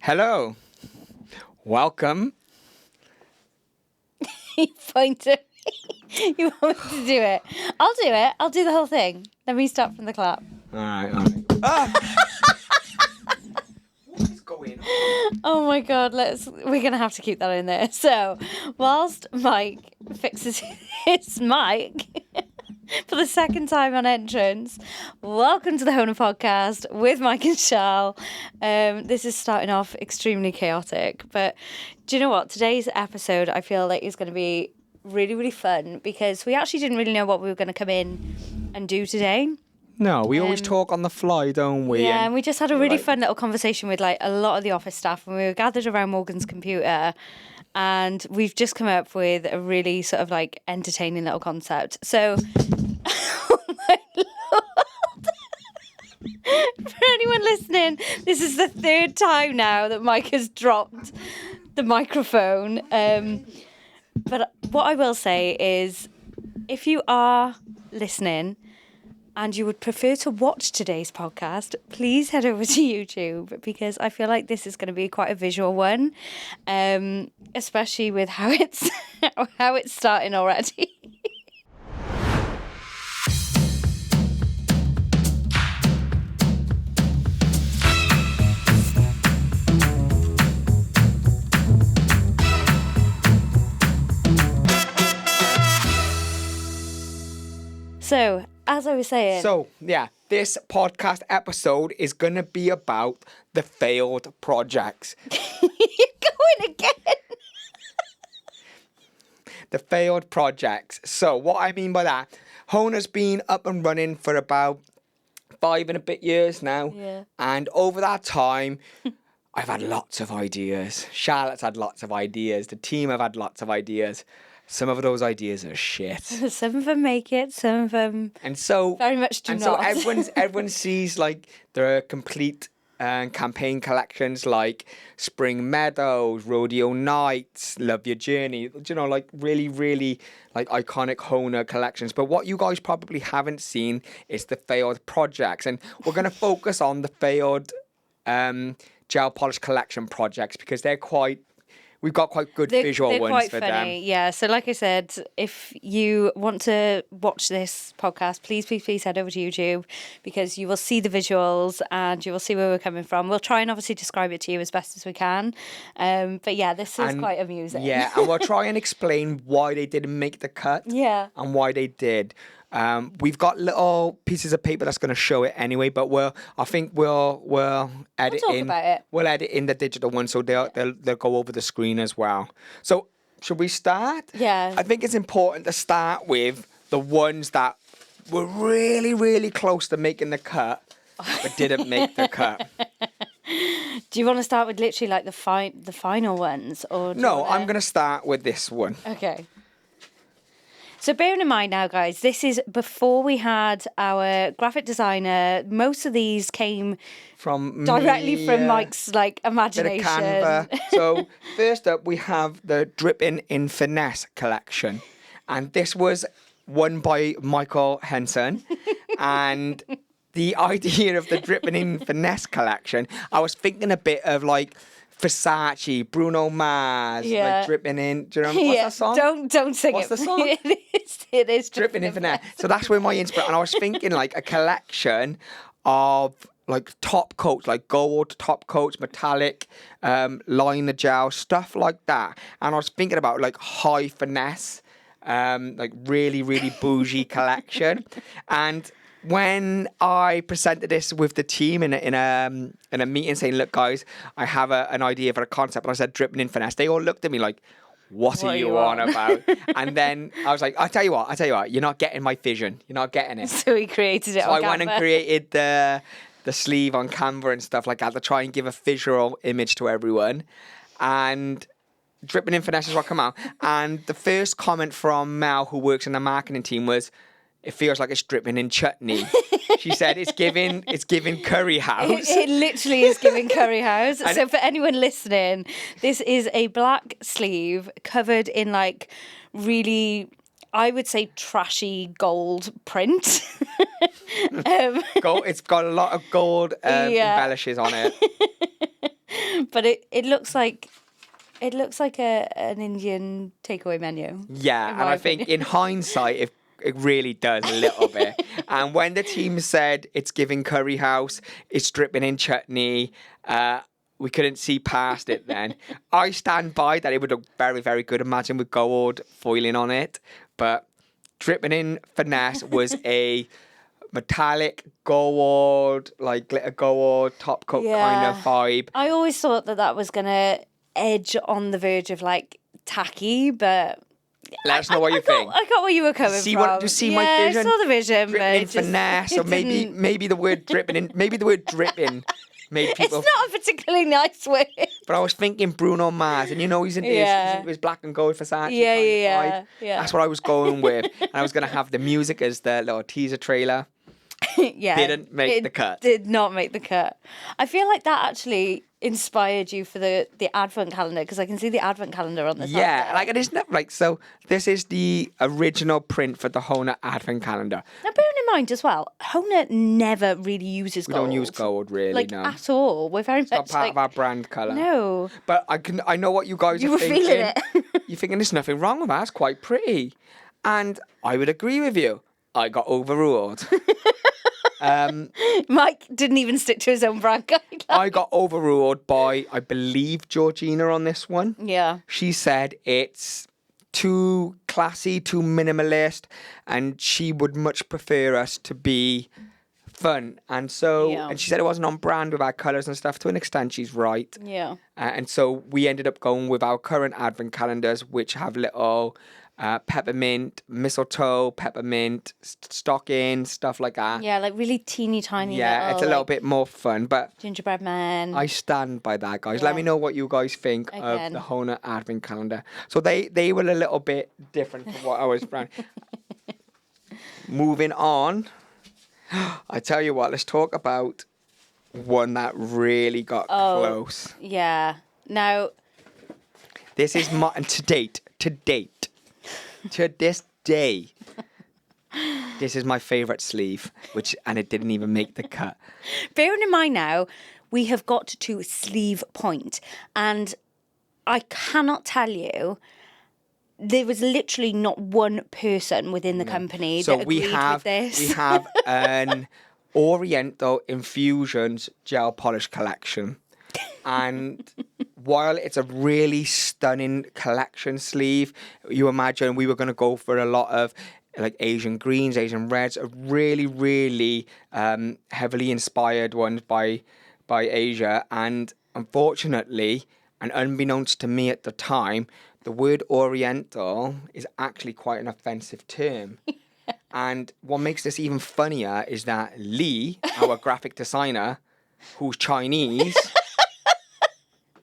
Hello. Welcome. You point at me. You want me to do it? I'll do it. I'll do the whole thing. Let me start from the clap. All right. Ah! What is going on? Oh my god, we're gonna have to keep that in there. So, whilst Mike fixes his mic for the second time on entrance, welcome to the HONA Podcast with Mike and Charles. This is starting off extremely chaotic, but do you know what? Today's episode, I feel like is going to be really, really fun because we actually didn't really know what we were going to come in and do today. No, we always talk on the fly, don't we? Yeah, and we just had a really fun little conversation with like a lot of the office staff, and we were gathered around Morgan's computer, and we've just come up with a really sort of like entertaining little concept. So, oh my lord! For anyone listening, this is the third time now that Mike has dropped the microphone. But what I will say is, if you are listening and you would prefer to watch today's podcast, please head over to YouTube because I feel like this is going to be quite a visual one, especially with how it's starting already. So, as I was saying... this podcast episode is going to be about the failed projects. You're going again! The failed projects. So, what I mean by that, HONA's been up and running for about 5 and a bit years now. Yeah. And over that time, I've had lots of ideas. Charlotte's had lots of ideas. The team have had lots of ideas. Some of those ideas are shit. Some of them make it, some of them very much do not. So everyone sees like the complete campaign collections like Spring Meadows, Rodeo Nights, Love Your Journey, you know, like really, really like iconic HONA collections. But what you guys probably haven't seen is the failed projects. And we're going to focus on the failed gel polish collection projects because we've got quite good visual ones quite for funny. them. Yeah, so like I said, if you want to watch this podcast, please head over to YouTube because you will see the visuals and you will see where we're coming from. We'll try and obviously describe it to you as best as we can. But yeah, this is quite amusing. Yeah, and we'll try and explain why they didn't make the cut. Yeah. And why they did. We've got little pieces of paper that's going to show it anyway, but we'll edit talk in. about it. We'll edit in the digital one, so they'll go over the screen as well. So, should we start? Yeah. I think it's important to start with the ones that were really, really close to making the cut, but didn't make the cut. Do you want to start with literally like the final ones, or I'm going to start with this one. Okay. So bearing in mind now, guys, this is before we had our graphic designer. Most of these came from directly Mike's like imagination. Bit of Canva. So first up, we have the Dripping in Finesse collection, and this was won by Michael Henson. And the idea of the Dripping in Finesse collection, I was thinking a bit of like Versace, Bruno Mars, like dripping in. Do you know what's that song? Don't sing What's it. the song? It is Dripping in Finesse. So that's where my inspiration. And I was thinking like a collection of like top coats, like gold top coats, metallic, liner gel, stuff like that. And I was thinking about like high finesse, like really, really bougie collection. And when I presented this with the team in a meeting saying, look, guys, I have an idea for a concept, and I said dripping in finesse, they all looked at me like, what are you on about? And then I was like, I tell you what, you're not getting my vision. You're not getting it. So he created it so on I went and created the sleeve on Canva and stuff like that to try and give a visual image to everyone. And dripping in finesse is what come out. And the first comment from Mel, who works in the marketing team, was, it feels like it's dripping in chutney. She said it's giving curry house. It literally is giving curry house. So for anyone listening, this is a black sleeve covered in like really, I would say, trashy gold print. Gold. It's got a lot of gold embellishes on it. But it looks like an Indian takeaway menu. Yeah, and I think in hindsight, it really does a little bit. And when the team said it's giving curry house, it's dripping in chutney, we couldn't see past it then. I stand by that it would look very, very good, imagine with gold foiling on it. But dripping in Finesse was a metallic gold, like glitter gold, top coat kind of vibe. I always thought that was going to edge on the verge of like tacky, but let us know what you think. I got where you were coming from. Do you see my vision? I saw the vision, dripping but in Finesse, or maybe the word dripping made people. It's not a particularly nice word. But I was thinking Bruno Mars, and he's into his black and gold Versace. Yeah. That's what I was going with, and I was going to have the music as the little teaser trailer. Yeah, didn't make the cut. Did not make the cut. I feel like that actually inspired you for the advent calendar, because I can see the advent calendar on this. Yeah, like it is not like so. This is the original print for the HONA advent calendar. Now, bearing in mind as well, HONA never really uses gold. We don't use gold really, like no, at all. We're very it's much not part of our brand colour. No, but I know what you guys are thinking. Feeling it. You're thinking there's nothing wrong with that. It's quite pretty, and I would agree with you. I got overruled. Mike didn't even stick to his own brand guidelines. I got overruled by, I believe, Georgina on this one. Yeah. She said it's too classy, too minimalist, and she would much prefer us to be fun. And so, and she said it wasn't on brand with our colours and stuff. To an extent, she's right. Yeah. And so we ended up going with our current advent calendars, which have little peppermint, mistletoe, peppermint, stocking, stuff like that. Yeah, like really teeny tiny. Yeah, it's a little bit more fun, but gingerbread man. I stand by that, guys. Let me know what you guys think of the HONA advent calendar. So they were a little bit different from what I was planning. Moving on, I tell you what, let's talk about one that really got close. Yeah. Now, this is to date. To this day, this is my favourite sleeve, and it didn't even make the cut. Bearing in mind now, we have got to sleeve point, and I cannot tell you, there was literally not one person within the company that agreed with this. We have an Oriental Infusions gel polish collection. And while it's a really stunning collection sleeve, you imagine we were going to go for a lot of like Asian greens, Asian reds, a really, really heavily inspired ones by Asia. And unfortunately, and unbeknownst to me at the time, the word Oriental is actually quite an offensive term. And what makes this even funnier is that Lee, our graphic designer, who's Chinese,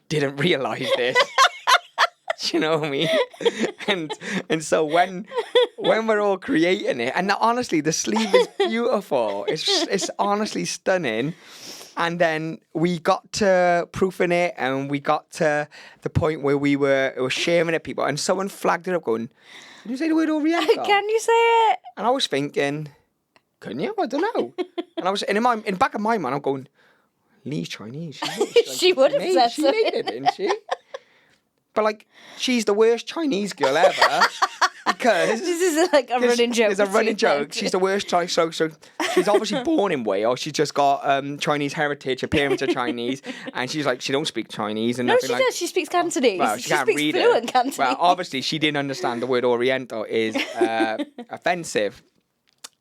didn't realise this. Do you know what I mean? And so when we're all creating it, and honestly, the sleeve is beautiful. It's honestly stunning. And then we got to proofing it, and we got to the point where we were sharing it, people, and someone flagged it up, going, "Can you say the word Oriental? Can you say it?" And I was thinking, "Can you? I don't know." And in the back of my mind, I'm going, Lee's Chinese. She would have said she so. made it, didn't she? But like, she's the worst Chinese girl ever. Because this is like a running joke. It's a running joke. She's the worst Chinese. So she's obviously born in Wales. She's just got Chinese heritage, appearance of Chinese, and she's like, she don't speak Chinese and nothing. No, she does. She speaks Cantonese. Well, she can't speaks read fluent it. Cantonese. Well, obviously she didn't understand the word Oriental is offensive.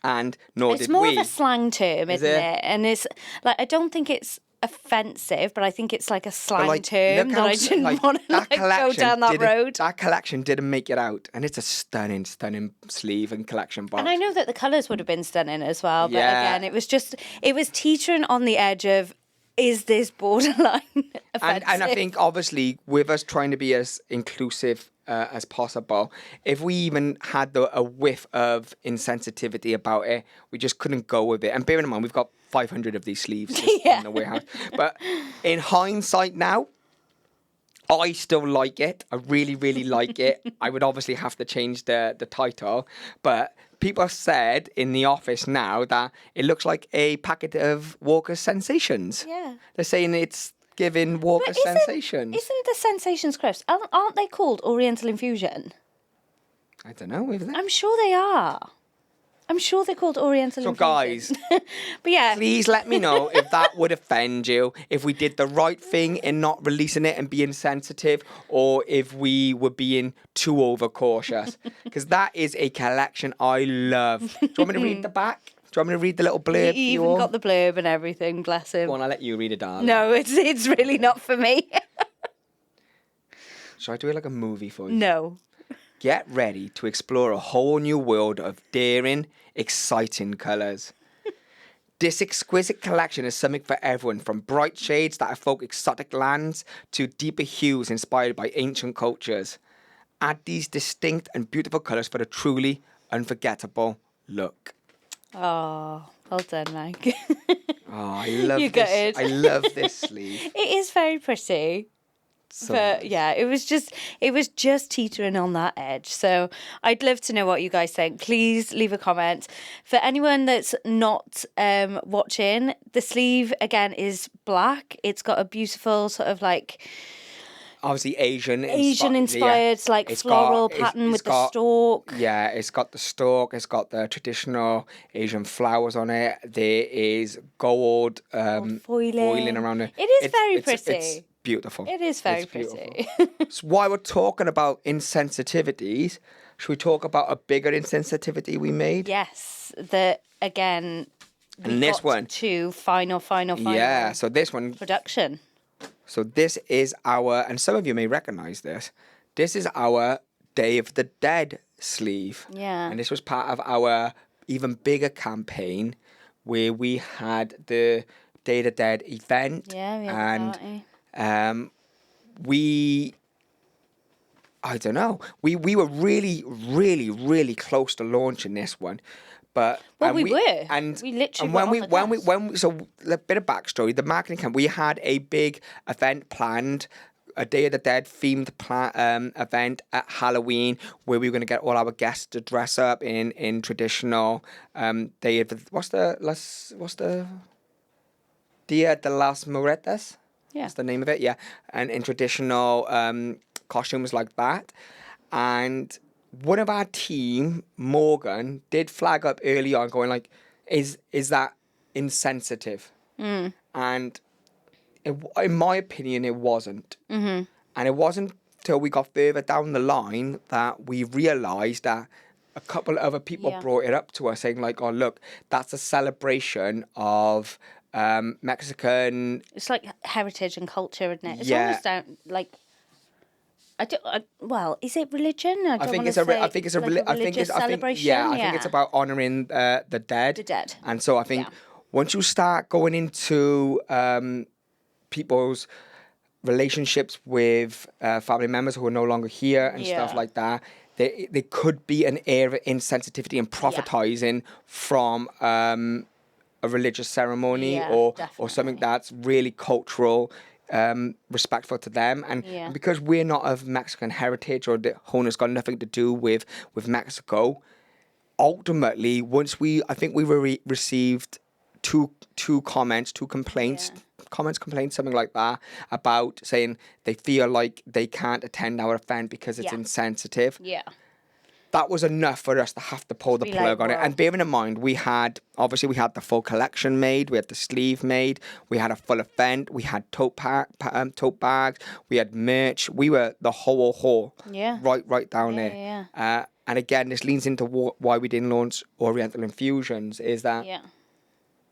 And nor did we. It's more of a slang term, isn't it? And it's like, I don't think it's offensive, but I think it's like a slang term that I didn't want to go down that road. That collection didn't make it out, and it's a stunning sleeve and collection box. And I know that the colours would have been stunning as well, but again, it was teetering on the edge of, is this borderline offensive? And I think obviously with us trying to be as inclusive as possible, if we even had a whiff of insensitivity about it, we just couldn't go with it. And bearing in mind, we've got 500 of these sleeves in the warehouse. But in hindsight now, I still like it. I really, really like it. I would obviously have to change the title. But people said in the office now that it looks like a packet of Walker's Sensations. Yeah. They're saying it's giving Walker sensations. Isn't the Sensations crisps? Aren't they called Oriental Infusion? I don't know, is it? I'm sure they are. I'm sure they're called Oriental So, Infusion. guys, But yeah. please let me know if that would offend you, if we did the right thing in not releasing it and being sensitive, or if we were being too overcautious. Because that is a collection I love. Do you want me to read the back? Do you want me to read the little blurb? He even got the blurb and everything, bless him. Go on, I'll let you read it, darling. No, it's really not for me. Shall I do it like a movie for you? No. Get ready to explore a whole new world of daring, exciting colours. This exquisite collection is something for everyone, from bright shades that evoke exotic lands to deeper hues inspired by ancient cultures. Add these distinct and beautiful colours for a truly unforgettable look. Oh, well done, Mike. Oh, I love You this. got it. I love this sleeve. It is very pretty. So But nice. yeah, it was just teetering on that edge. So I'd love to know what you guys think. Please leave a comment. For anyone that's not watching, the sleeve again is black. It's got a beautiful sort of like Obviously Asian inspired like It's floral got- pattern it's with the got- stalk. Yeah, it's got the stalk, it's got the traditional Asian flowers on it. There is gold foiling around it. It is very It's pretty. beautiful. It is very It's beautiful. pretty. So while we're talking about insensitivities, should we talk about a bigger insensitivity we made? Yes, the again. And this one. to final. Yeah, so this one, Production. so this is our, and some of you may recognize this is our Day of the Dead sleeve. Yeah. And this was part of our even bigger campaign where we had the Day of the Dead event. Yeah, we had the and party. I don't know. We were really close to launching this one. But Well, and we were. and We literally and were when on we the when we so a bit of backstory. The marketing camp, we had a big event planned, a Day of the Dead themed event at Halloween, where we were going to get all our guests to dress up in traditional Day of the, what's the Dia de las Muertas? Yeah. That's the name of it, yeah. And in traditional costumes like that. And one of our team, Morgan, did flag up early on going like, is that insensitive? And in my opinion, it wasn't. Mm-hmm. And it wasn't till we got further down the line that we realised that a couple of other people Yeah. brought it up to us saying like, oh, look, that's a celebration of Mexican. It's like heritage and culture, isn't it? It's Yeah. almost down like. Well, is it religion? I think it's a religious celebration. Yeah, I think it's about honouring the dead. The dead. And so I think once you start going into people's relationships with family members who are no longer here and stuff Yeah. like that, there could be an air of insensitivity and prophetizing from a religious ceremony Yeah, or definitely. something that's really cultural, respectful to them. And Yeah. because we're not of Mexican heritage, or the HONA's got nothing to do with Mexico, ultimately, once I think we received two complaints, complaints, something like that, about saying they feel like they can't attend our event because it's Yeah. insensitive. Yeah. That was enough for us to have to pull the be plug like, on it. "Whoa." And bearing in mind, we had the full collection made, we had the sleeve made, we had a full event, we had tote bags, we had merch, we were the whole haul. Yeah. Right down Yeah, there. yeah. And again, this leans into why we didn't launch Oriental Infusions, is that Yeah.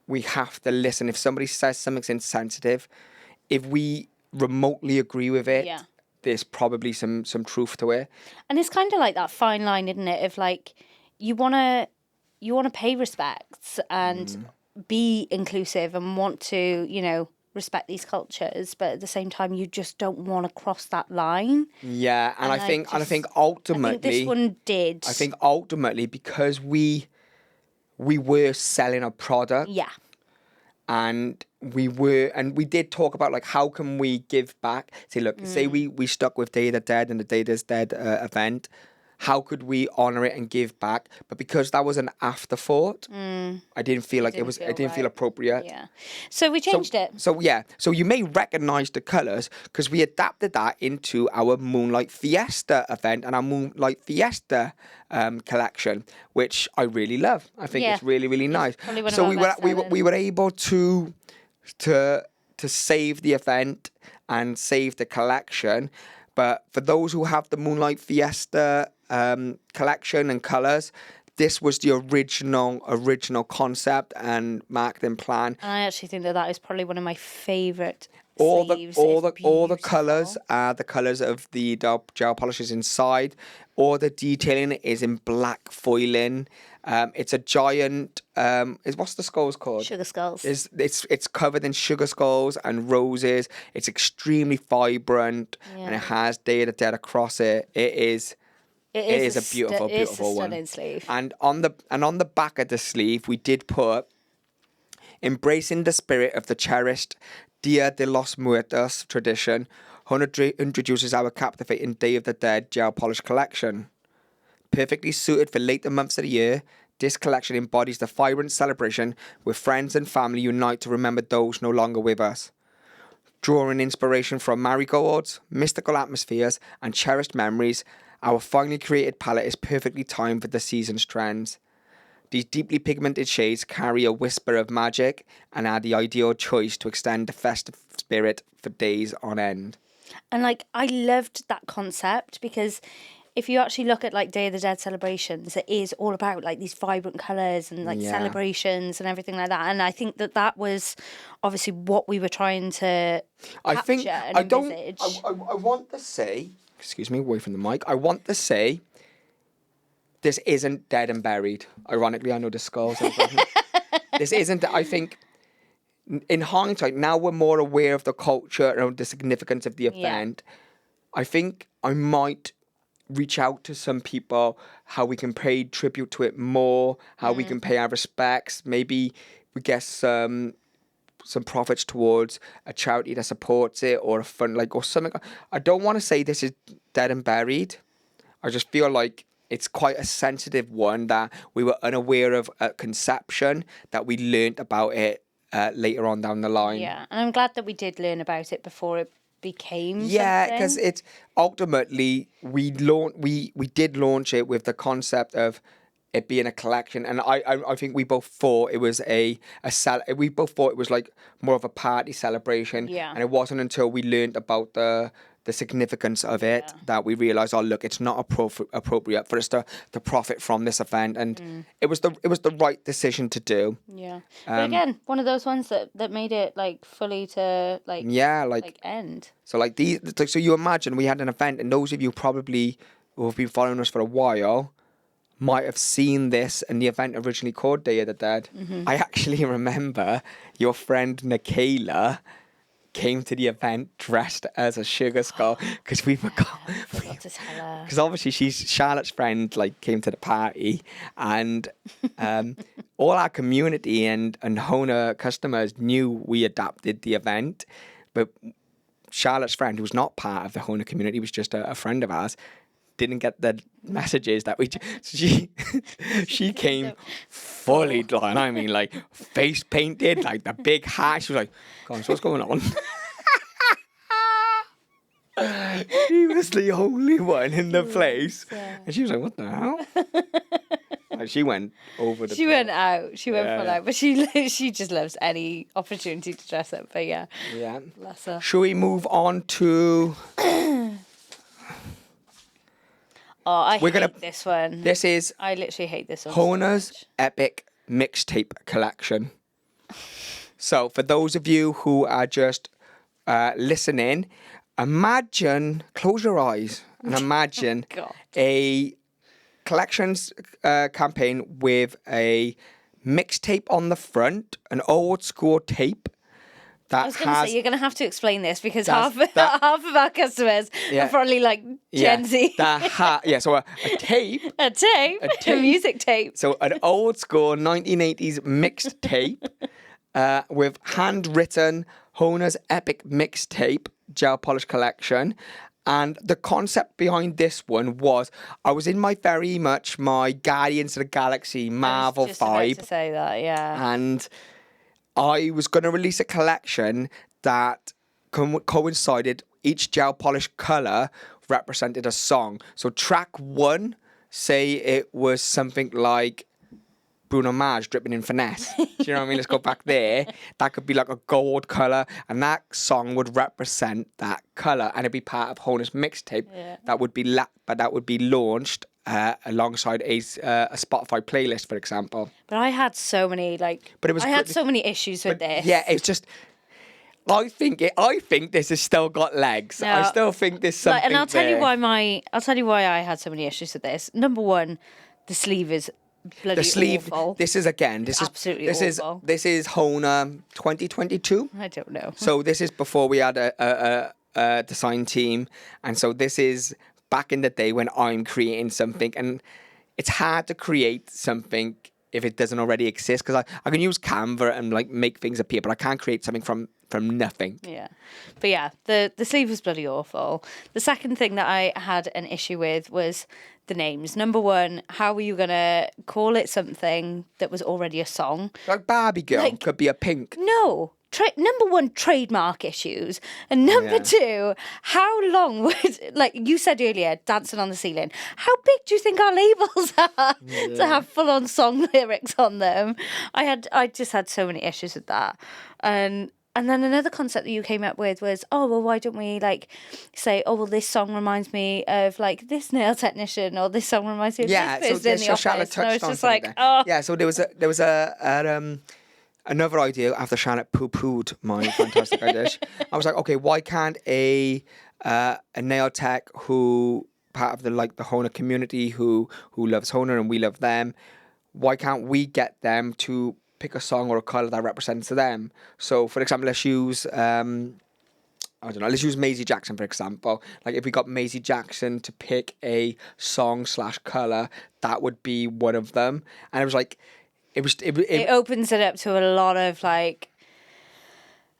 we have to listen. If somebody says something's insensitive, if we remotely agree with it, Yeah. there's probably some truth to it. And it's kind of like that fine line, isn't it? Of like, you wanna pay respects and be inclusive and want to, respect these cultures, but at the same time, you just don't want to cross that line. Yeah, and I think ultimately, I think this one did. I think ultimately, because we were selling a product, Yeah. and we did talk about like, how can we give back? Say, look, say we stuck with Day of the Dead and the Day of the Dead event. how could we honour it and give back? But because that was an afterthought, I didn't feel like it didn't feel appropriate. Yeah. So we changed it. So you may recognise the colours because we adapted that into our Moonlight Fiesta event and our Moonlight Fiesta collection, which I really love. I think it's really, really nice. So we were able to save the event and save the collection. But for those who have the Moonlight Fiesta collection and colours, this was the original concept and marketing plan. And I actually think that is probably one of my favourite all sleeves. the colours are the colours of the gel polishes inside. All the detailing is in black foiling. It's a giant. What's the skulls called? Sugar skulls. It's covered in sugar skulls and roses. It's extremely vibrant, and it has Day of the Dead across it. It is a beautiful, beautiful one. Stunning sleeve. And on the back of the sleeve, we did put, embracing the spirit of the cherished Dia de los Muertos tradition, HONA introduces our captivating Day of the Dead gel polish collection. Perfectly suited for later months of the year, this collection embodies the vibrant celebration where friends and family unite to remember those no longer with us. Drawing inspiration from marigolds, mystical atmospheres, and cherished memories, our finely created palette is perfectly timed for the season's trends. These deeply pigmented shades carry a whisper of magic and are the ideal choice to extend the festive spirit for days on end. And I loved that concept because if you actually look at Day of the Dead celebrations, it is all about these vibrant colours and celebrations and everything like that. And I think that was obviously what we were trying to capture and envisage. I want to say, excuse me, away from the mic. I want to say, this isn't dead and buried. Ironically, I know the skulls. This isn't. I think, in hindsight, now we're more aware of the culture and the significance of the event. I think I might reach out to some people, how we can pay tribute to it more, how we can pay our respects. Maybe we get some profits towards a charity that supports it, or a fund, or something. I don't want to say this is dead and buried. I just feel like it's quite a sensitive one that we were unaware of at conception, that we learnt about it later on down the line. Yeah, and I'm glad that we did learn about it before it became because it's ultimately we did launch it with the concept of it being a collection, and I think we both thought it was we both thought it was more of a party celebration, and it wasn't until we learned about the significance of it that we realised, look, it's not appropriate for us to profit from this event, and it was the right decision to do. Yeah, but again, one of those ones that made it fully to end. So so you imagine we had an event, and those of you probably who have been following us for a while might have seen this, and the event originally called Day of the Dead. I actually remember your friend Nikayla came to the event dressed as a sugar skull because we forgot to tell her. Because obviously Charlotte's friend came to the party, and all our community and HONA customers knew we adapted the event, but Charlotte's friend, who's not part of the HONA community, was just a friend of ours, didn't get the messages that she came fully face painted, the big hat. She was like, "Gosh, what's going on?" She was the only one in the place, and she was like, "What the hell?" She went over the. She went out. She went full out, but she just loves any opportunity to dress up. But yeah, bless her. Should we move on to? I hate this one. This is... I literally hate this one. HONA's Epic Mixtape Collection. So, for those of you who are just listening, close your eyes and imagine a collections campaign with a mixtape on the front, an old school tape. I was going to say, you're going to have to explain this because half of our customers are probably Gen Z. So a tape. A music tape. So an old school 1980s mixed tape with handwritten HONA's Epic Mixtape Gel Polish Collection. And the concept behind this one was I was in my very much my Guardians of the Galaxy Marvel I was just about vibe. to say that, yeah. And I was going to release a collection that coincided, each gel polish colour represented a song. So track 1, say it was something like Bruno Mars dripping in Finesse. Do you know what I mean? Let's go back there. That could be like a gold colour, and that song would represent that colour, and it'd be part of HONA's mixtape. Yeah. That would be launched alongside a Spotify playlist, for example. But I had so many so many issues with this. Yeah, it's just. I think this has still got legs. No, I still think there's something and I'll tell there. you why I had so many issues with this. Number one, the sleeve is bloody The sleeve. awful. This is Absolutely awful. This is HONA 2022. I don't know. So this is before we had a design team, and so this is back in the day when I'm creating something, and it's hard to create something if it doesn't already exist, because I can use Canva and like make things appear, but I can't create something from nothing. Yeah. But yeah, the sleeve was bloody awful. The second thing that I had an issue with was the names. Number one, how were you going to call it something that was already a song? Like Barbie Girl could be a pink. No. Number one, trademark issues. And number two, how long would, like you said earlier, dancing on the ceiling, how big do you think our labels are to have full-on song lyrics on them? I just had so many issues with that. And then another concept that you came up with was, oh, well, why don't we like say, oh, well, this song reminds me of like this nail technician, or this song reminds me of this person in the office. And I was just like, oh. Yeah, so there was another idea after Charlotte poo-pooed my fantastic idea. I was like, okay, why can't a nail tech who part of the HONA community who loves HONA and we love them, why can't we get them to pick a song or a colour that represents them? So, for example, let's use let's use Maisie Jackson, for example. Like, if we got Maisie Jackson to pick a song/colour, that would be one of them. And it was like, it opens it up to a lot of like,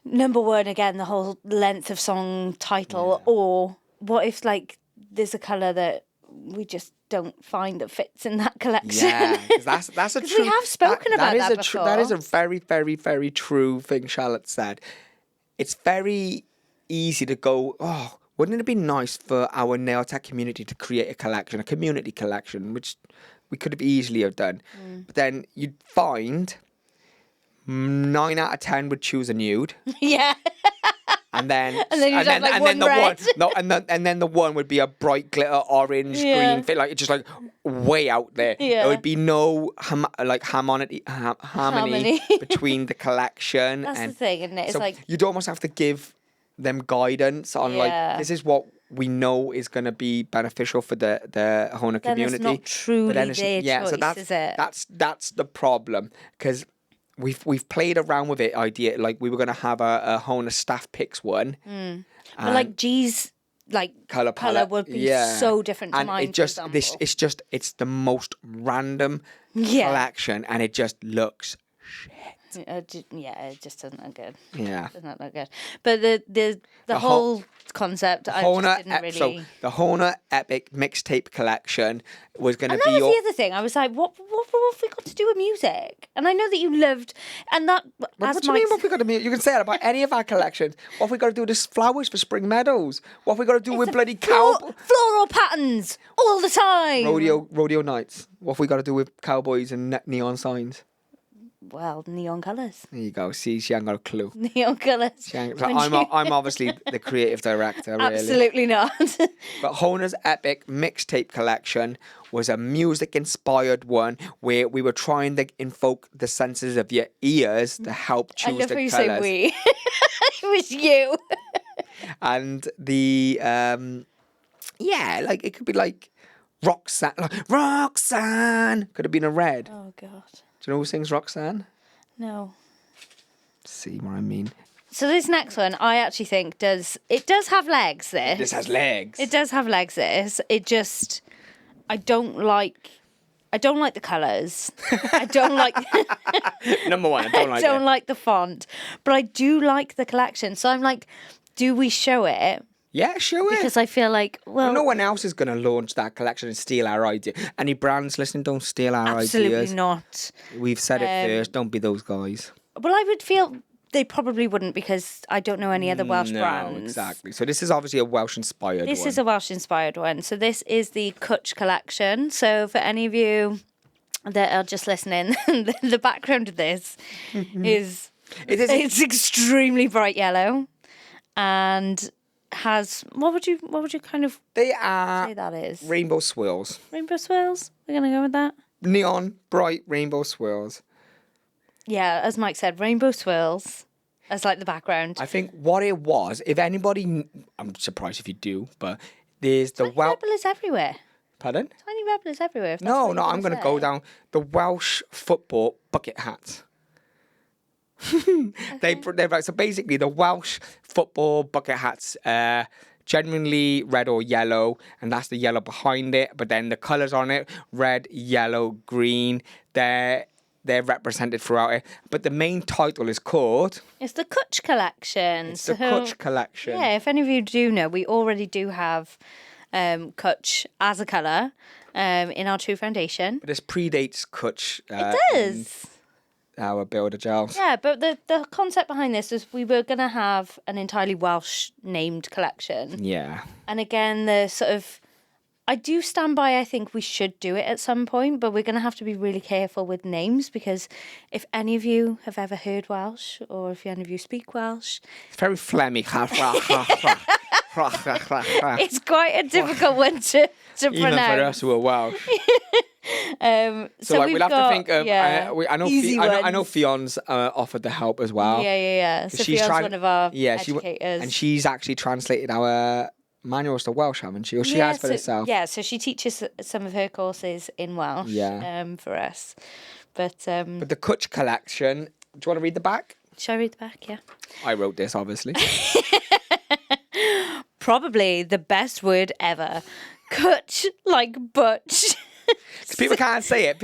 number one, again, the whole length of song title, or what if like there's a colour that we just don't find that fits in that collection. Yeah, because that's a true. We have spoken about that before. That is a very, very, very true thing Charlotte said. It's very easy to go, oh, wouldn't it be nice for our nail tech community to create a community collection, which we could have easily have done. But then you'd find 9 out of 10 would choose a nude. Yeah. And then the one would be a bright glitter orange, green, like it's just like way out there. Yeah. There would be no harmony between the collection. That's the thing, isn't it? It's so like you'd almost have to give them guidance on like, this is what we know is going to be beneficial for the HONA community. It's not truly their choice, so is it? That's the problem, because we've played around with it idea, like we were going to have a HONA staff picks one. But like G's like colour would be so different to and mine, it just for example. it's the most random collection, and it just looks shit. It just doesn't look good. Yeah, it doesn't look good. But the whole concept, I just didn't really. So the HONA Epic Mixtape Collection was going to be. And that was the other thing. I was like, what have we got to do with music? And I know that you loved, and that. What do you mean? What have we got to do? You can say that about any of our collections. What have we got to do with flowers for Spring Meadows? What have we got to do with bloody floral patterns all the time? Rodeo nights. What have we got to do with cowboys and neon signs? Well, neon colours. There you go. See, she ain't got a clue. Neon colours. I'm obviously the creative director, really. Absolutely not. But HONA's Epic Mixtape Collection was a music-inspired one where we were trying to invoke the senses of your ears to help choose the colours. I love how you say we. It was you. And the, like, it could be like Roxanne. Like, Roxanne! Could have been a red. Oh, God. Do you know who sings Roxanne? No. See what I mean? So this next one, I actually think does have legs. This has legs. It does have legs. It just, I don't like the colours. I don't like. Number one, I don't like the font, but I do like the collection. So I'm like, do we show it? Yeah, show it. Because I feel like, well, No one else is going to launch that collection and steal our idea. Any brands listening, don't steal our absolutely ideas. not. We've said it first. Don't be those guys. Well, I would feel they probably wouldn't because I don't know any other Welsh brands. Exactly. So this is obviously a Welsh-inspired one. This is a Welsh-inspired one. So this is the Cwtch Collection. So for any of you that are just listening, the background of this is it's extremely bright yellow and has what would you kind of they are say that is? Rainbow swirls. Rainbow swirls? We're gonna go with that? Neon, bright rainbow swirls. Yeah, as Mike said, rainbow swirls as like the background. I think what it was, if anybody, I'm surprised if you do, but there's the Tiny rebellers everywhere. Pardon? Tiny rebellers everywhere. No, I'm going to go down the Welsh football bucket hats. They're right. So basically, the Welsh football bucket hats, genuinely red or yellow, and that's the yellow behind it. But then the colours on it, red, yellow, green, they're represented throughout it. But the main title is called... It's the Cwtch Collection. It's the Cwtch Collection. Yeah, if any of you do know, we already do have Cwtch as a colour in our True Foundation. But this predates Cwtch. It does. Our builder gels. Yeah, but the concept behind this was we were going to have an entirely Welsh named collection. Yeah. And again, the sort of... I do stand by, I think we should do it at some point, but we're going to have to be really careful with names because if any of you have ever heard Welsh or if any of you speak Welsh... It's very phlegmy. It's quite a difficult one to pronounce. Even for us who are Welsh. So like, we'll have to think of... I know Fion's offered the help as well. Yeah. So Fion's one of our educators. And she's actually translated our... manuals to Welsh, haven't she? Or she has for herself. Yeah, so she teaches some of her courses in Welsh for us. But the Cwtch Collection, do you want to read the back? Shall I read the back? Yeah. I wrote this, obviously. Probably the best word ever. Cwtch, like butch. People can't say it.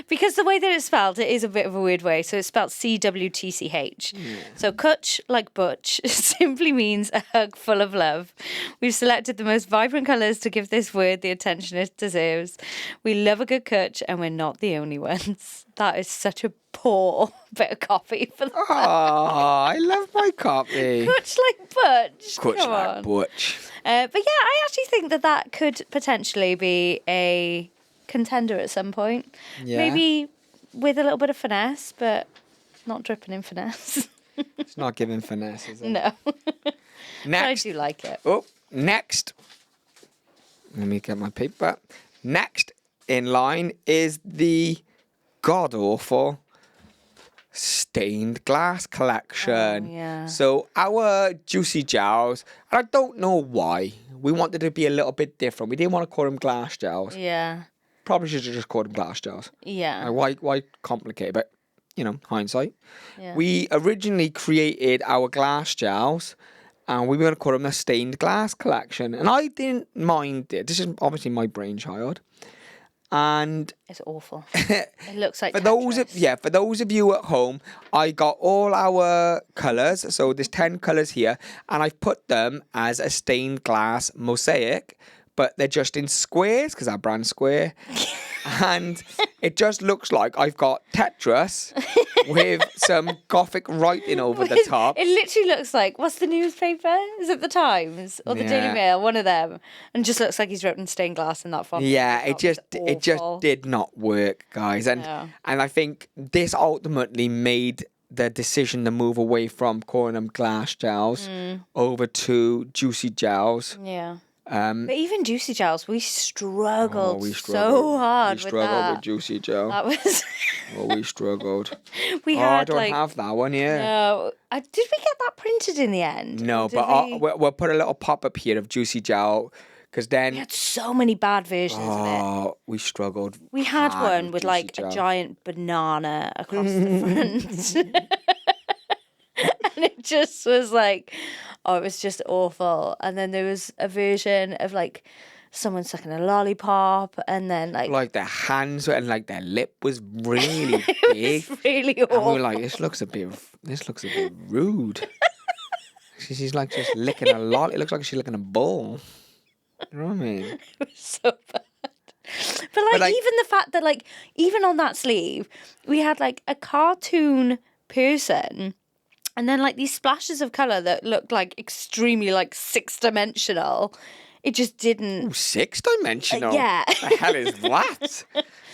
Because the way that it's spelled, it is a bit of a weird way. So it's spelled Cwtch. Yeah. So Cwtch, like butch, simply means a hug full of love. We've selected the most vibrant colours to give this word the attention it deserves. We love a good Cwtch and we're not the only ones. That is such a poor bit of copy for that. Oh, I love my copy. Cwtch like butch. Cwtch like butch. But yeah, I actually think that could potentially be a contender at some point. Yeah. Maybe with a little bit of finesse, but not dripping in finesse. It's not giving finesse, is it? No. Next. I do like it. Oh, next. Let me get my paper. Next in line is the god-awful stained glass collection. Oh, yeah. So our juicy gels, and I don't know why, we wanted to be a little bit different. We didn't want to call them glass gels. Yeah. Probably should have just called them glass gels. Yeah. Why complicate? But, hindsight. Yeah. We originally created our glass gels and we were going to call them the stained glass collection. And I didn't mind it. This is obviously my brainchild. And it's awful. It looks like for those of you at home, I got all our colours. So there's 10 colours here, and I've put them as a stained glass mosaic, but they're just in squares because our brand's square. And it just looks like I've got Tetris with some Gothic writing over the top. It literally looks like, what's the newspaper? Is it the Times or the Daily Mail? One of them. And just looks like he's written stained glass in that font. Yeah, it just did not work, guys. And I think this ultimately made the decision to move away from calling them glass gels over to juicy gels. Yeah. But even juicy gels, we struggled so hard with that. We struggled with juicy gel. That was... we struggled. I don't have that one, No. Did we get that printed in the end? No, but we'll put a little pop-up here of juicy gel, because then... We had so many bad versions of it. Oh, we struggled. We had one with like a giant banana across the front. And it just was like... Oh, it was just awful. And then there was a version of like someone sucking a lollipop, and then like their hands and like their lip was really big. It was really awful. And we were like, this looks a bit rude. She's like just licking a lot. It looks like she's licking a bowl. You know what I mean? It was so bad. But like even the fact that like even on that sleeve we had like a cartoon person and then like these splashes of colour that looked like extremely like 6-dimensional. It just didn't. Ooh, 6-dimensional? Yeah. The hell is that?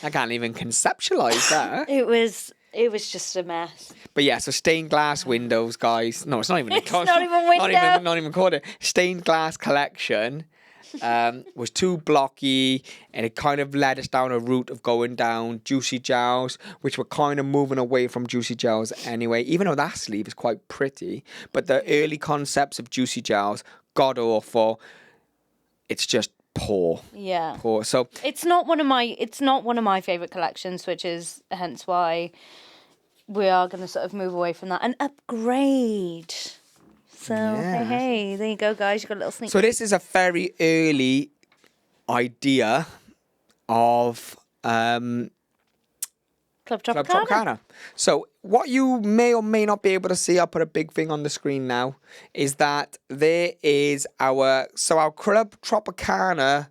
I can't even conceptualise that. It was just a mess. But yeah, so stained glass windows, guys. No, it's not even. It's not even window. Not even called it. Stained glass collection was too blocky, and it kind of led us down a route of going down juicy gels, which were kind of moving away from juicy gels anyway. Even though that sleeve is quite pretty, but the early concepts of juicy gels, god awful. It's just poor. Yeah. Poor. So it's not one of my favourite collections, which is hence why we are going to sort of move away from that and upgrade. So hey, there you go, guys. You got a little sneak. So this is a very early idea of Club Club Tropicana. Tropicana. So what you may or may not be able to see, I'll put a big thing on the screen now, is that there is our Club Tropicana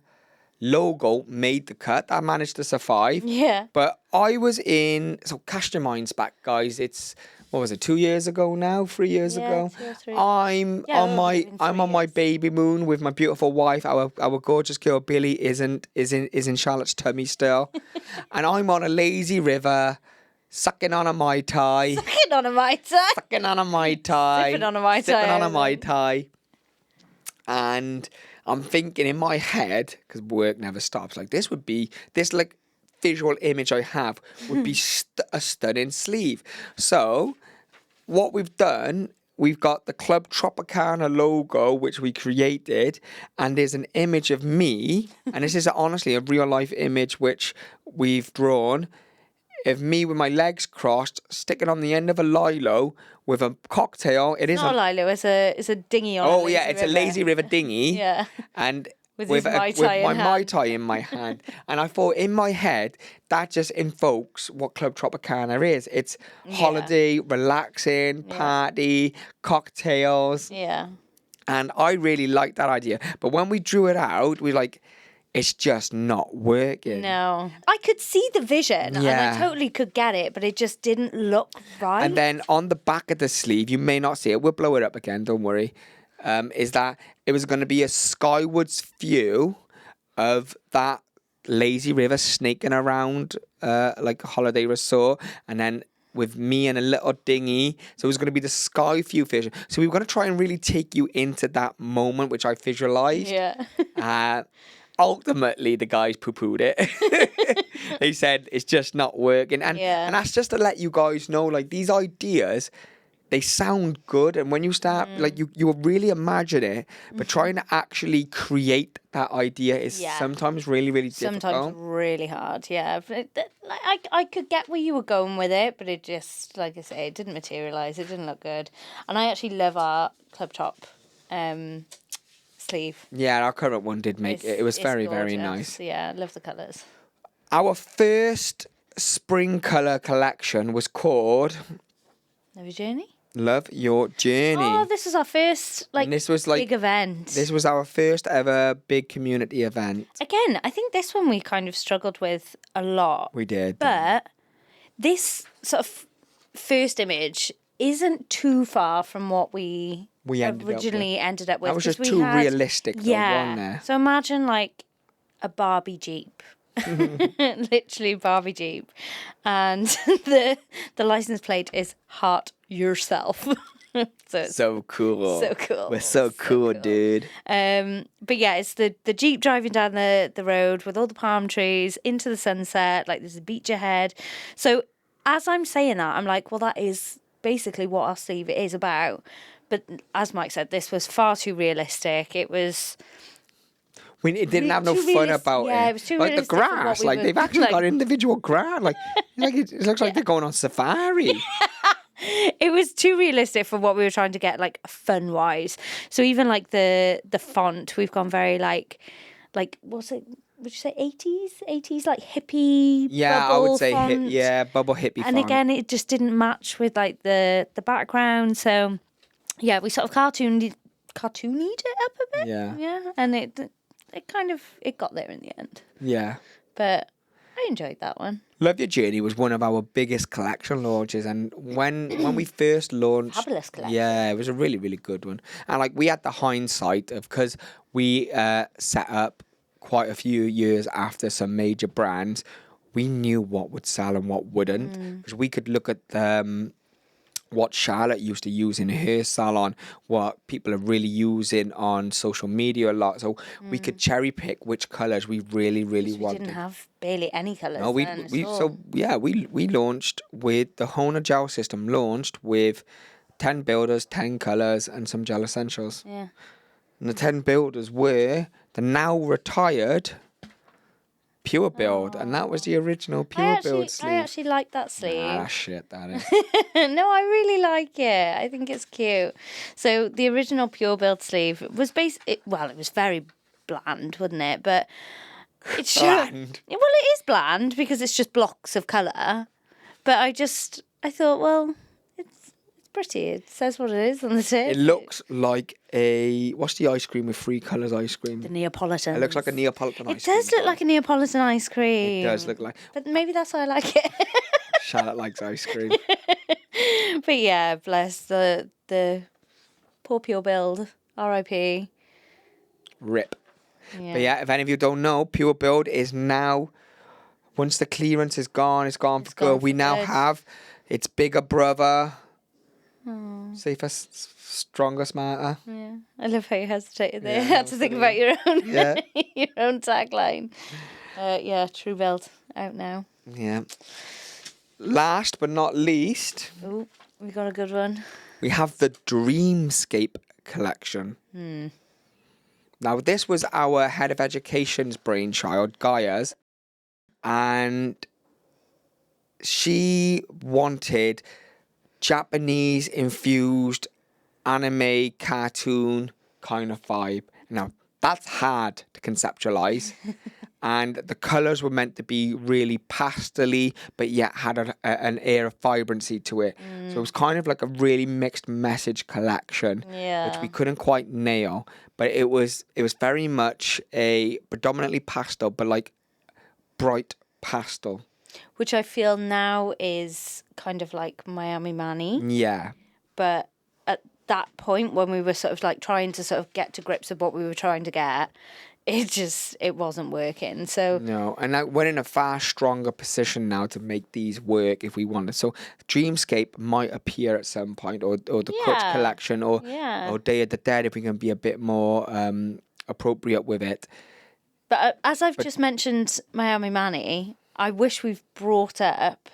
logo made the cut. That managed to survive. Yeah. But I was so cast your minds back, guys. It's, what was it, 2 years ago now? 3 years ago? 2 or 3. I'm on my baby moon with my beautiful wife. Our gorgeous girl Billy is in Charlotte's tummy still. And I'm on a lazy river, sucking on a Mai Tai. Sucking on a Mai Tai. Sipping on a Mai Tai. And I'm thinking in my head, because work never stops, like this like visual image I have would be a stunning sleeve. So what we've done, we've got the Club Tropicana logo, which we created, and there's an image of me, and this is honestly a real life image which we've drawn, of me with my legs crossed, sticking on the end of a lilo with a cocktail. It is not a lilo, it's a dinghy on. Oh yeah, it's a lazy river dinghy. Yeah. And with my Mai Tai in my hand. And I thought in my head, that just invokes what Club Tropicana is. It's holiday, relaxing, party, cocktails. Yeah. And I really liked that idea. But when we drew it out, we like, it's just not working. No. I could see the vision and I totally could get it, but it just didn't look right. And then on the back of the sleeve, you may not see it. We'll blow it up again, don't worry. Is that it was going to be a skywards view of that lazy river snaking around like a holiday resort, and then with me and a little dinghy. So it was going to be the sky view vision. So we were going to try and really take you into that moment, which I visualized. Yeah. Ultimately, the guys poo-pooed it. They said it's just not working. And that's just to let you guys know, like, these ideas, they sound good, and when you start, like, you really imagine it, but trying to actually create that idea is sometimes really, really difficult. Sometimes really hard, yeah. But I could get where you were going with it, but it just, like I say, it didn't materialise. It didn't look good. And I actually love our Club Top sleeve. Yeah, our current one did make it. It was very, very nice. Yeah, I love the colours. Our first spring colour collection was called Love Your Journey? Love Your Journey. Oh, this was our first big event. This was our first ever big community event. Again, I think this one we kind of struggled with a lot. We did. But this sort of first image isn't too far from what we originally ended up with. That was just too realistic, though, wasn't it? So imagine like a Barbie Jeep. Literally Barbie Jeep. And the license plate is Heart Yourself. So cool. So cool. We're so cool, dude. But yeah, it's the Jeep driving down the road with all the palm trees into the sunset, like there's a beach ahead. So as I'm saying that, I'm like, well, that is basically what our sleeve is about. But as Mike said, this was far too realistic. It was... It didn't have no fun about it. Yeah, it was too like the grass, like they've actually got individual grass. Like it looks like they're going on safari. It was too realistic for what we were trying to get, like fun wise. So even like the font, we've gone very like what's it? Would you say 80s like hippie? Yeah, bubble I would say font. bubble hippie. And font. again, it just didn't match with like the background. So yeah, we sort of cartoonied it up a bit. Yeah. Yeah, and it got there in the end. Yeah. But I enjoyed that one. Love Your Journey was one of our biggest collection launches, and when we first launched, Fabulous collection. yeah, it was a really, really good one. And like, we had the hindsight of, because we set up quite a few years after some major brands, we knew what would sell and what wouldn't, because we could look at what Charlotte used to use in her salon, what people are really using on social media a lot. So we could cherry pick which colours we really, really We wanted. didn't have barely any colours. No, we launched with the HONA gel system. Launched with 10 builders, 10 colours, and some gel essentials. Yeah. And the 10 builders were the now retired Pure Build, and that was the original Pure Build sleeve. I actually like that sleeve. Nah, that's shit, that is. No, I really like it. I think it's cute. So the original Pure Build sleeve was it was very bland, wasn't it? But it's Bland. Well, it is bland because it's just blocks of colour. But I thought, well, it's pretty. It says what it is on the tip. It looks like what's the ice cream with 3 colours ice cream? The Neapolitan. It looks like a Neapolitan ice It cream. does look like a Neapolitan ice cream. It does look like. But maybe that's why I like it. Charlotte likes ice cream. But yeah, bless the poor Pure Build. R.I.P. Rip. Yeah. But yeah, if any of you don't know, Pure Build is now, once the clearance is gone, it's gone for gone good. We for now good. have its bigger brother, safer, stronger, smarter. Yeah, I love how you hesitated there. Yeah, You had to think about your own Yeah. your own tagline. Yeah, True Build out now. Yeah. Last but not least, Oh, we got a good one. we have the Dreamscape Collection. Now, this was our head of education's brainchild, Gaia's, and she wanted Japanese infused anime cartoon kind of vibe. Now, that's hard to conceptualize. And the colours were meant to be really pastel-y, but yet had an air of vibrancy to it. So it was kind of like a really mixed message collection, Yeah. which we couldn't quite nail. But it was very much a predominantly pastel, but like bright pastel. Which I feel now is kind of like Miami Manny. Yeah. But at that point when we were sort of like trying to sort of get to grips with what we were trying to get, it wasn't working. So No, and we're in a far stronger position now to make these work if we wanted. So Dreamscape might appear at some point, or the Cwtch Yeah. Collection, or Day of the Dead if we can be a bit more appropriate with it. But as I've just mentioned Miami Manny, I wish we've brought up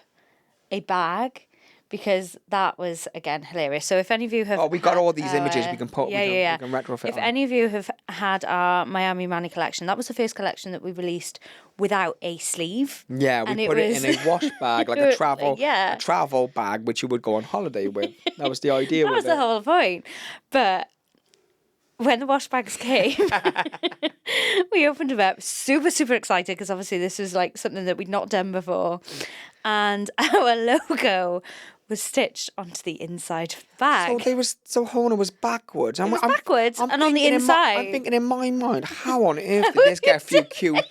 a bag because that was, again, hilarious. So if any of you have... Oh, we got all these images we can put, we can retrofit If on. any of you have had our Miami Manny collection, that was the first collection that we released without a sleeve. Yeah, we And put it in a wash bag, like a travel bag, which you would go on holiday with. That was the idea That with was it. the whole point. But when the wash bags came, we opened them up, super, super excited because obviously this was like something that we'd not done before. And our logo was stitched onto the inside of the bag. So HONA was backwards. It was backwards and on the thinking inside. I'm thinking in my mind, how on earth did this get a few cute?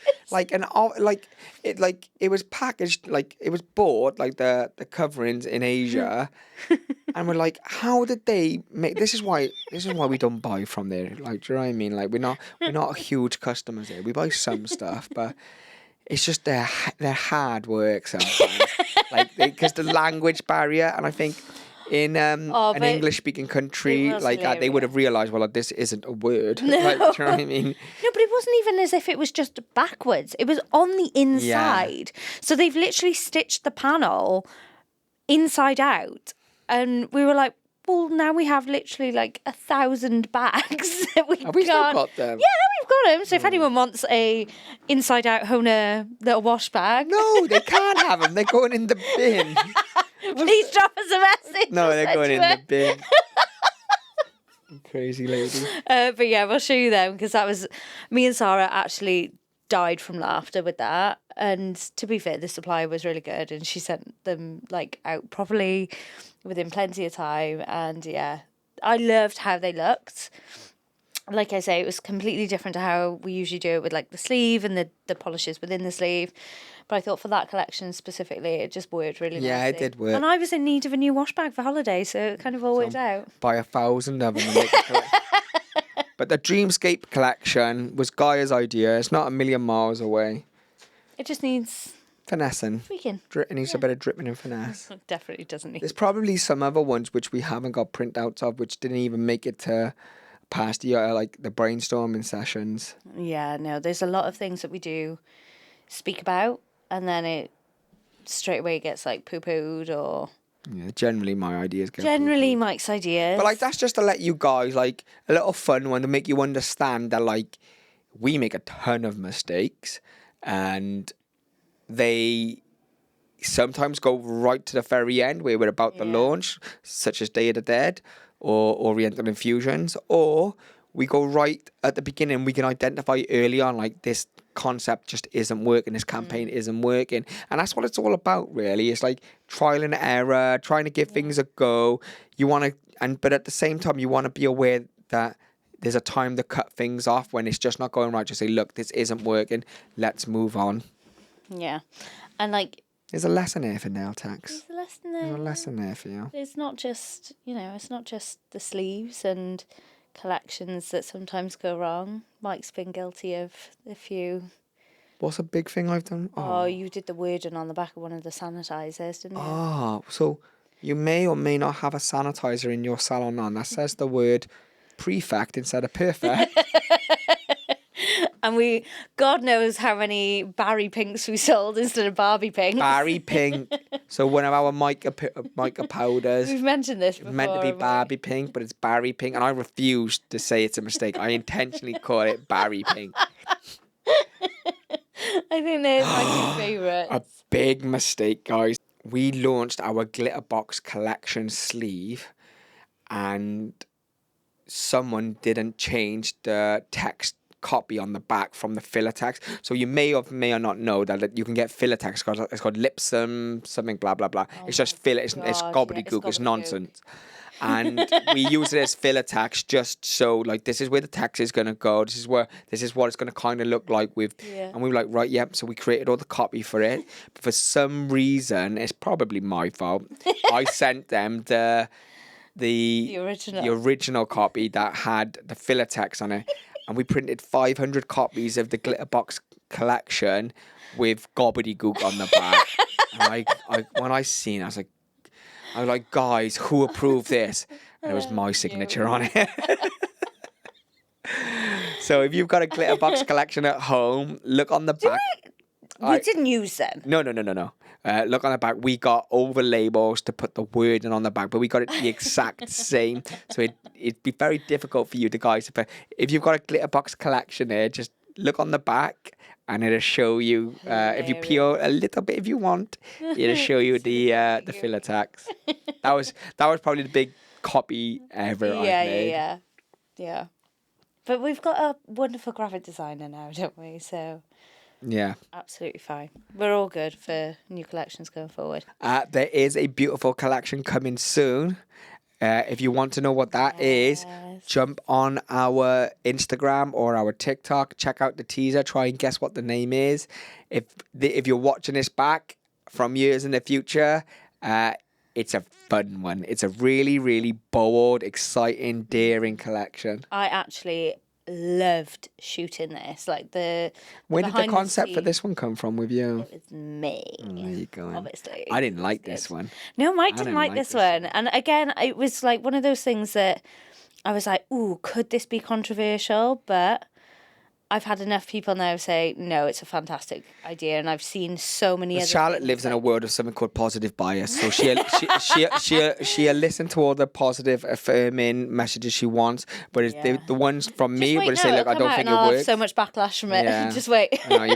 It was packaged, like it was bought, like the coverings in Asia, and we're like, how did they make? This is why we don't buy from there. Like, do you know what I mean? Like, we're not huge customers here. We buy some stuff, but it's just they're hard work sometimes. Like, because the language barrier, and I think in an English-speaking country, they would have realised, well, this isn't a word. No. Like, do you know what I mean? No, but it wasn't even as if it was just backwards. It was on the inside. So they've literally stitched the panel inside out. And we were like, well, now we have literally like 1,000 bags that we Have we still got them? Yeah, we've got them. So if anyone wants a inside out HONA little wash bag, No, they can't have them. They're going in the bin. please drop us a message. No, We'll they're send going you in it. the bin. Crazy lady. But yeah, we'll show you them because that was me and Sarah actually died from laughter with that. And to be fair, the supplier was really good and she sent them like out properly within plenty of time. And yeah, I loved how they looked. Like I say, it was completely different to how we usually do it with like the sleeve and the polishes within the sleeve. But I thought for that collection specifically, it just worked really nicely. Yeah, it did work. And I was in need of a new wash bag for holiday, so it kind of all worked out. Buy 1,000 of them and make a collection. But the Dreamscape Collection was Gaia's idea. It's not a million miles away. It just needs Finessing. tweaking. It needs a bit of dripping and finesse. It definitely doesn't need. There's probably some other ones which we haven't got printouts of, which didn't even make it to past the like the brainstorming sessions. Yeah, no, there's a lot of things that we do speak about, and then it straight away gets like poo-pooed or... Yeah, generally my ideas get Generally Mike's ideas. But like that's just to let you guys, like, a little fun one to make you understand that, like, we make a ton of mistakes and they sometimes go right to the very end where we're about to launch, such as Day of the Dead or Oriental Infusions, or we go right at the beginning. We can identify early on, like, this concept just isn't working, this campaign isn't working, and that's what it's all about, really. It's like trial and error, trying to give things a go. You want to, but at the same time, you want to be aware that there's a time to cut things off when it's just not going right. Just say, look, this isn't working, let's move on. Yeah, and like there's a lesson there for nail tax. there's a lesson there. There's a lesson there for you. It's not just, it's not just the sleeves and collections that sometimes go wrong. Mike's been guilty of a few. What's a big thing I've done? Oh, you did the wording on the back of one of the sanitizers, didn't you? Oh, so you may or may not have a sanitizer in your salon on that says the word prefect instead of perfect. And God knows how many Barry pinks we sold instead of Barbie pinks. Barry pink. So one of our mica powders. We've mentioned this before. It's meant to be Barbie pink, but it's Barry pink, and I refuse to say it's a mistake. I intentionally call it Barry pink. I think they're my two favourites. A big mistake, guys. We launched our Glitterbox Collection sleeve, and someone didn't change the text copy on the back from the filler text. So you may or may or not know that you can get filler text. It's called Lipsum, something blah blah blah. It's just filler. It's gobbledygook. It's nonsense. And we use it as filler text just so, like, this is where the text is gonna go. This is what it's gonna kind of look like with. Yeah. And we were like, right, yep. So we created all the copy for it. But for some reason, it's probably my fault. I sent them the original copy that had the filler text on it. And we printed 500 copies of the Glitterbox Collection with gobbledygook on the back. And when I seen it, I was like, guys, who approved this? And it was my signature on it. So if you've got a Glitterbox Collection at home, look on the back. We didn't use them. No. Look on the back. We got over labels to put the wording on the back, but we got it the exact same. So it'd be very difficult for you guys to put. If you've got a Glitterbox Collection there, just look on the back and it'll show you. If you peel a little bit, if you want, it'll show you the filler tax. That was probably the big copy ever. Yeah. But we've got a wonderful graphic designer now, don't we? So. Yeah. Absolutely fine. We're all good for new collections going forward. There is a beautiful collection coming soon. If you want to know what that is, jump on our Instagram or our TikTok, check out the teaser, try and guess what the name is. If you're watching this back from years in the future, it's a fun one. It's a really, really bold, exciting, daring collection. I actually loved shooting this. Like Where did the concept for this one come from with you? It was me. There you go. Obviously. I didn't like this one. No, Mike didn't like this one. And again, it was like one of those things that I was like, ooh, could this be controversial? But I've had enough people now say, no, it's a fantastic idea. And I've seen so many other Charlotte lives in a world of something called positive bias. So she'll listen to all the positive, affirming messages she wants. But it's the ones from me would say, look, I don't think it works. Have so much backlash from it. Yeah. Just wait. No,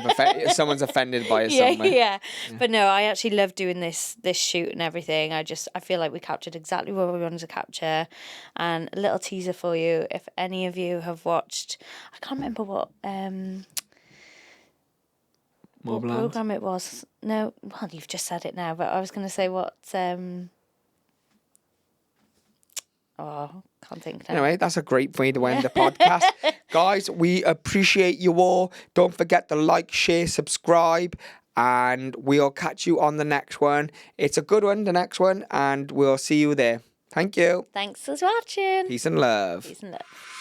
someone's offended by it somewhere. Yeah. But no, I actually love doing this shoot and everything. I feel like we captured exactly what we wanted to capture. And a little teaser for you. If any of you have watched, I can't remember what program it was. No, well, you've just said it now, but I was going to say what Oh, can't think now. Anyway, that's a great way to end the podcast. Guys, we appreciate you all. Don't forget to like, share, subscribe, and we'll catch you on the next one. It's a good one, the next one, and we'll see you there. Thank you. Thanks for watching. Peace and love. Peace and love.